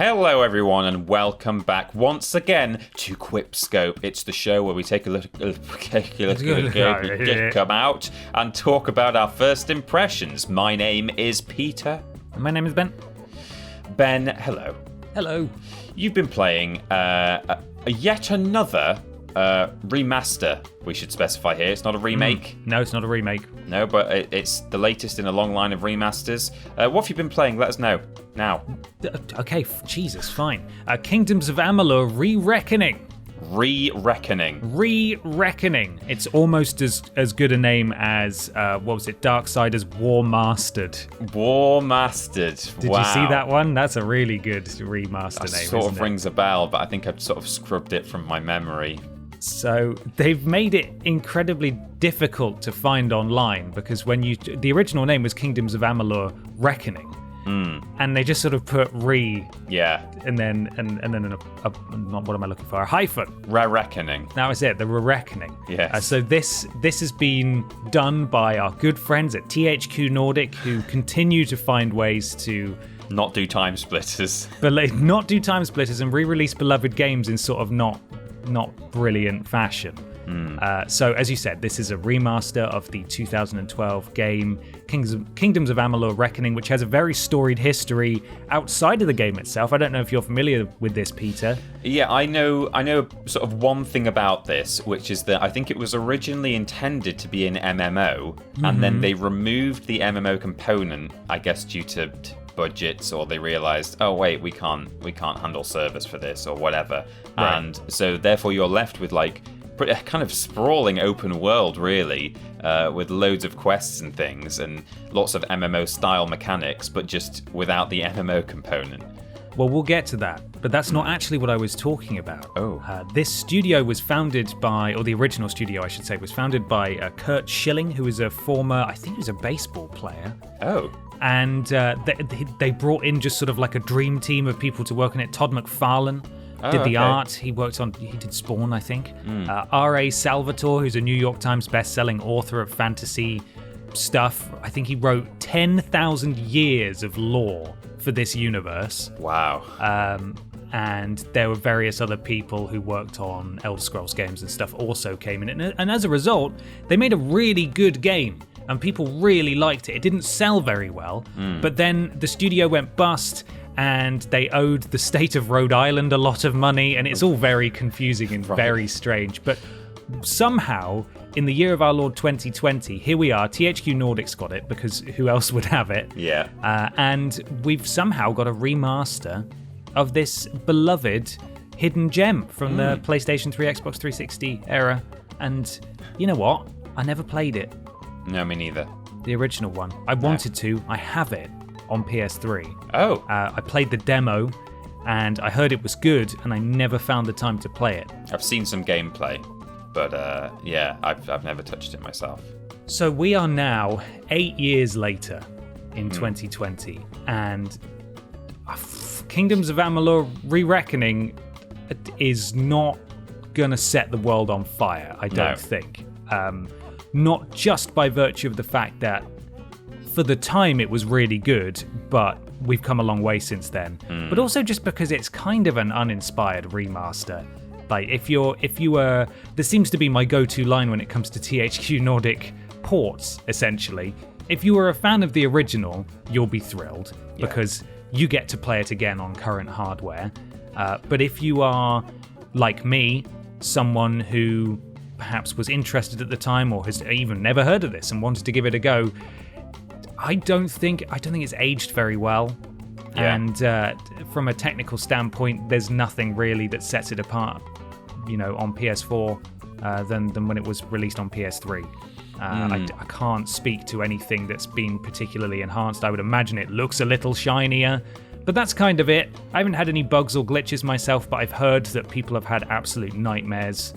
Hello everyone and welcome back once again to QuipScope. It's the show where we take a look come out and talk about our first impressions. My name is Peter. My name is Ben. Ben, hello. Hello. You've been playing yet another remaster, we should specify here. It's not a remake. No, it's not a remake. No, but it's the latest in a long line of remasters. What have you been playing? Let us know now. Okay, Jesus, fine. Kingdoms of Amalur Re-Reckoning. Re-Reckoning. It's almost as good a name as, Darksiders Warmastered. Warmastered. Did you see that one? That's a really good remaster name, sort of rings a bell, but I think I've sort of scrubbed it from my memory. So they've made it incredibly difficult to find online because the original name was Kingdoms of Amalur Reckoning. And they just sort of put and then not what am I looking for? A hyphen. Re-Reckoning. That was it, the Re-Reckoning. Yes. So this has been done by our good friends at THQ Nordic, who continue to find ways to not do time splitters. Not do time splitters and re-release beloved games in sort of not brilliant fashion. So as you said, this is a remaster of the 2012 game Kingdoms of Amalur Reckoning, which has a very storied history outside of the game itself. I don't know if you're familiar with this, Peter. Yeah, I know sort of one thing about this, which is that I think it was originally intended to be an MMO, and then they removed the MMO component, I guess due to budgets, or they realized, oh wait, we can't handle service for this or whatever. Right. And so therefore you're left with like a kind of sprawling open world, really, with loads of quests and things and lots of MMO style mechanics, but just without the MMO component. Well, we'll get to that, but that's not actually what I was talking about. This studio was founded by, or the original studio I should say, was founded by Kurt Schilling, who is a former, I think he was a baseball player. And they brought in just sort of like a dream team of people to work on it. Todd McFarlane did the art. He did Spawn, I think. R.A. Salvatore, who's a New York Times best-selling author of fantasy stuff. I think he wrote 10,000 years of lore for this universe. Wow. And there were various other people who worked on Elder Scrolls games and stuff also came in. And as a result, they made a really good game. And people really liked it. It didn't sell very well, but then the studio went bust and they owed the state of Rhode Island a lot of money, and it's all very confusing and very strange. But somehow, in the year of our Lord 2020, here we are, THQ Nordic's got it, because who else would have it? Yeah. And we've somehow got a remaster of this beloved hidden gem from the PlayStation 3, Xbox 360 era. And you know what? I never played it. No, me neither. The original one. I wanted to. I have it on PS3. I played the demo, and I heard it was good, and I never found the time to play it. I've seen some gameplay, but I've never touched it myself. So we are now 8 years later in 2020, and Kingdoms of Amalur Re-Reckoning is not gonna set the world on fire, I don't think. Not just by virtue of the fact that for the time it was really good, but we've come a long way since then. But also just because it's kind of an uninspired remaster. Like this seems to be my go-to line when it comes to THQ Nordic ports, essentially. If you were a fan of the original, you'll be thrilled because you get to play it again on current hardware. But if you are, like me, someone who perhaps was interested at the time or has even never heard of this and wanted to give it a go, I don't think it's aged very well. And from a technical standpoint, there's nothing really that sets it apart, on PS4 than when it was released on PS3. I can't speak to anything that's been particularly enhanced. I would imagine it looks a little shinier, but that's kind of it. I haven't had any bugs or glitches myself, but I've heard that people have had absolute nightmares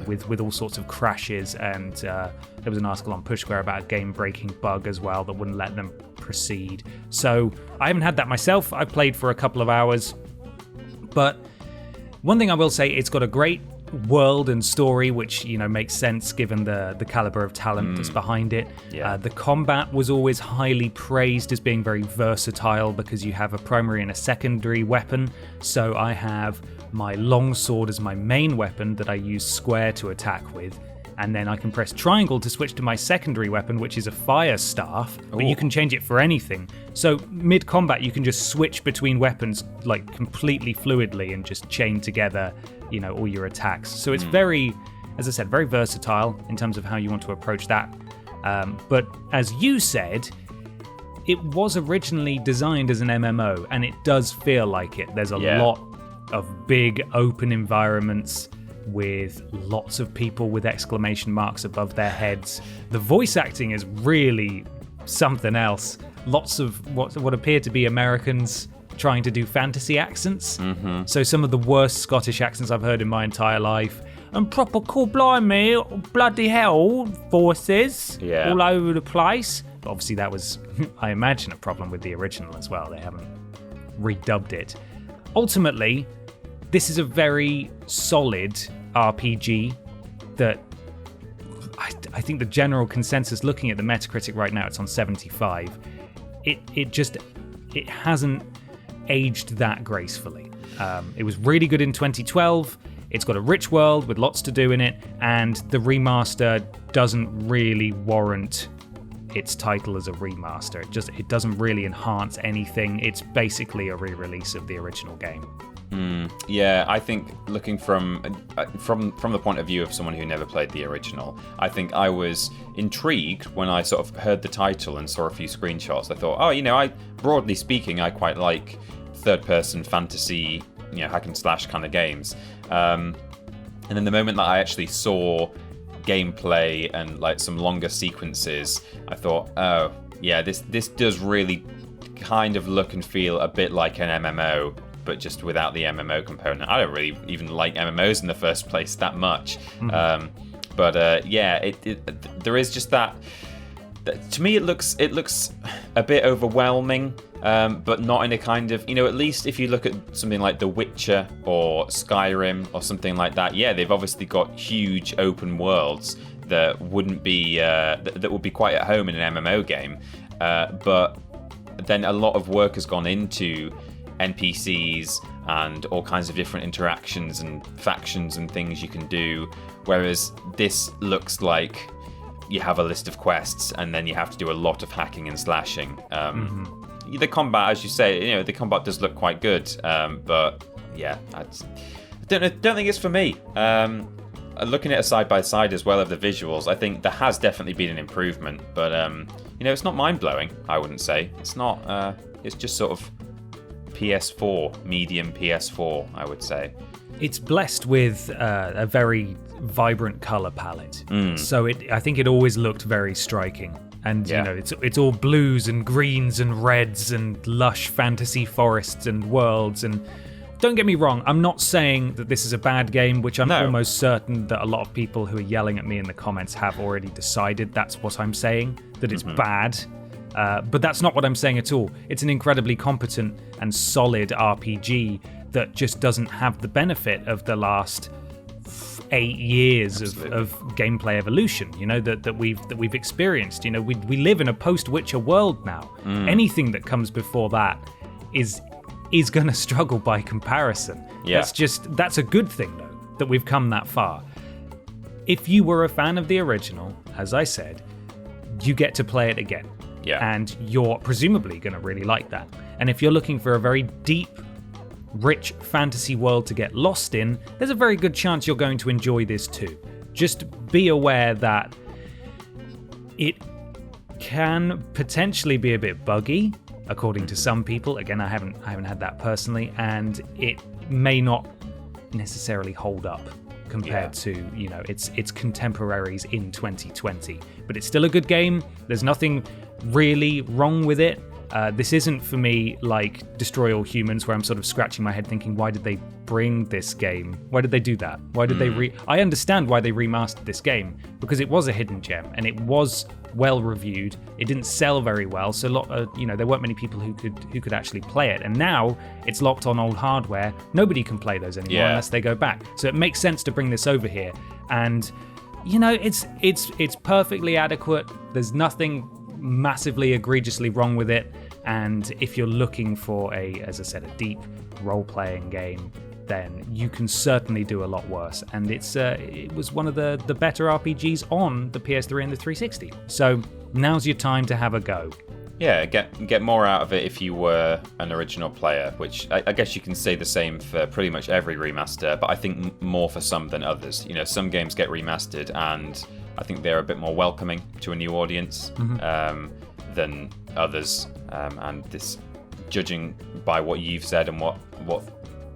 with all sorts of crashes, and there was an article on Push Square about a game-breaking bug as well that wouldn't let them proceed. So I haven't had that myself. I've played for a couple of hours, but one thing I will say, it's got a great world and story, which makes sense given the caliber of talent that's behind it. The combat was always highly praised as being very versatile because you have a primary and a secondary weapon. So I have my longsword as my main weapon that I use square to attack with, and then I can press triangle to switch to my secondary weapon, which is a fire staff, but you can change it for anything. So mid-combat, you can just switch between weapons like completely fluidly and just chain together, all your attacks. So it's very, as I said, very versatile in terms of how you want to approach that. But as you said, it was originally designed as an MMO, and it does feel like it. There's a lot of big open environments with lots of people with exclamation marks above their heads. The voice acting is really something else. Lots of what appear to be Americans trying to do fantasy accents. So some of the worst Scottish accents I've heard in my entire life. And proper cool blimey, bloody hell, voices all over the place. But obviously that was, I imagine, a problem with the original as well. They haven't redubbed it. Ultimately, this is a very solid RPG that I think the general consensus, looking at the Metacritic right now, it's on 75. It hasn't aged that gracefully. It was really good in 2012. It's got a rich world with lots to do in it, and the remaster doesn't really warrant its title as a remaster. It doesn't really enhance anything. It's basically a re-release of the original game. Yeah, I think looking from the point of view of someone who never played the original, I think I was intrigued when I sort of heard the title and saw a few screenshots. I thought, broadly speaking, I quite like third-person fantasy, hack and slash kind of games. And then the moment that I actually saw gameplay and like some longer sequences, I thought, oh yeah, this does really kind of look and feel a bit like an MMO, but just without the MMO component. I don't really even like MMOs in the first place that much. There is just that. To me, it looks a bit overwhelming, but not in a kind of, at least if you look at something like The Witcher or Skyrim or something like that, they've obviously got huge open worlds that wouldn't be that would be quite at home in an MMO game, but then a lot of work has gone into NPCs and all kinds of different interactions and factions and things you can do, whereas this looks like you have a list of quests and then you have to do a lot of hacking and slashing. The combat, as you say, the combat does look quite good, but yeah, I don't think it's for me. Looking at it side by side as well of the visuals, I think there has definitely been an improvement, but it's not mind blowing. I wouldn't say it's not. It's just sort of PS4, medium PS4, I would say. It's blessed with a very vibrant color palette, so I think it always looked very striking. And it's all blues and greens and reds and lush fantasy forests and worlds. And don't get me wrong, I'm not saying that this is a bad game, which I'm almost certain that a lot of people who are yelling at me in the comments have already decided that's what I'm saying, that it's bad. But that's not what I'm saying at all. It's an incredibly competent and solid RPG that just doesn't have the benefit of the last 8 years of gameplay evolution, that we've experienced. We live in a post-Witcher world now. Anything that comes before that is going to struggle by comparison. That's a good thing though, that we've come that far. If you were a fan of the original, as I said, you get to play it again. And you're presumably going to really like that. And if you're looking for a very deep, rich fantasy world to get lost in, there's a very good chance you're going to enjoy this too. Just be aware that it can potentially be a bit buggy, according to some people. Again, I haven't had that personally, and it may not necessarily hold up compared to its contemporaries in 2020. But it's still a good game. There's nothing really wrong with it. This isn't for me like Destroy All Humans, where I'm sort of scratching my head thinking, why did they bring this game? Why did they do that? Why did they I understand why they remastered this game, because it was a hidden gem and it was well reviewed. It didn't sell very well, so there weren't many people who could actually play it. And now it's locked on old hardware. Nobody can play those anymore unless they go back. So it makes sense to bring this over here. And it's perfectly adequate. There's nothing massively egregiously wrong with it. And if you're looking for as I said, a deep role-playing game, then you can certainly do a lot worse. And it was one of the better RPGs on the PS3 and the 360. So now's your time to have a go. Yeah, get more out of it if you were an original player, which I guess you can say the same for pretty much every remaster, but I think more for some than others. Some games get remastered and I think they're a bit more welcoming to a new audience than others. And this, judging by what you've said and what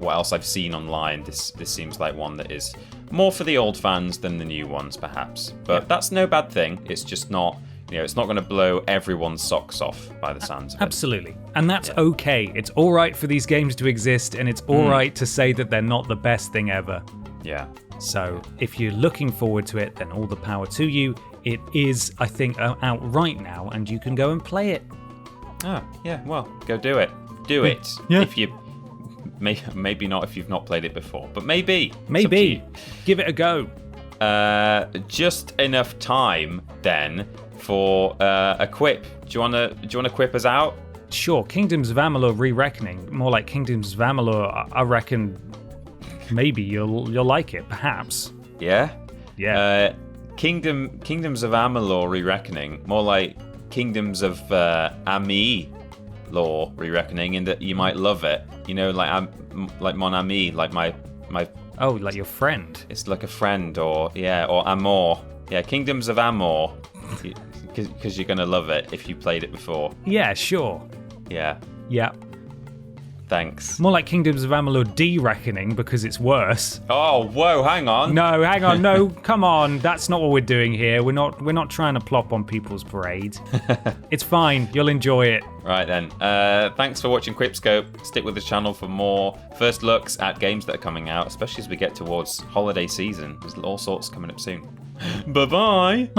else I've seen online, this seems like one that is more for the old fans than the new ones, perhaps. But that's no bad thing. It's just not, it's not going to blow everyone's socks off by the sounds of it. Absolutely. And that's okay. It's all right for these games to exist, and it's all right to say that they're not the best thing ever. Yeah. So if you're looking forward to it, then all the power to you. It is, I think, out right now, and you can go and play it. Oh, yeah. Well, go do it. Do it. Yeah. If you... Maybe not if you've not played it before, but maybe. Give it a go. Just enough time then for a quip. Do you want to quip us out? Sure. Kingdoms of Amalur: Re-Reckoning. More like Kingdoms of Amalur. I reckon maybe you'll like it. Perhaps. Yeah. Yeah. Kingdoms of Amalur: Re-Reckoning. More like Kingdoms of Amalur: Re-Reckoning, in that you might love it. Like mon ami, like my. Oh, like your friend. It's like a friend, or Amor. Yeah, Kingdoms of Amor, because you're gonna love it if you played it before. Yeah, sure. Yeah. Yeah. Thanks. More like Kingdoms of Amalur: De-Reckoning, because it's worse. Oh, whoa! Hang on. No, hang on. No, come on. That's not what we're doing here. We're not trying to plop on people's parade. It's fine. You'll enjoy it. Right then. Thanks for watching QuipScope. Stick with the channel for more first looks at games that are coming out, especially as we get towards holiday season. There's all sorts coming up soon. Bye-bye.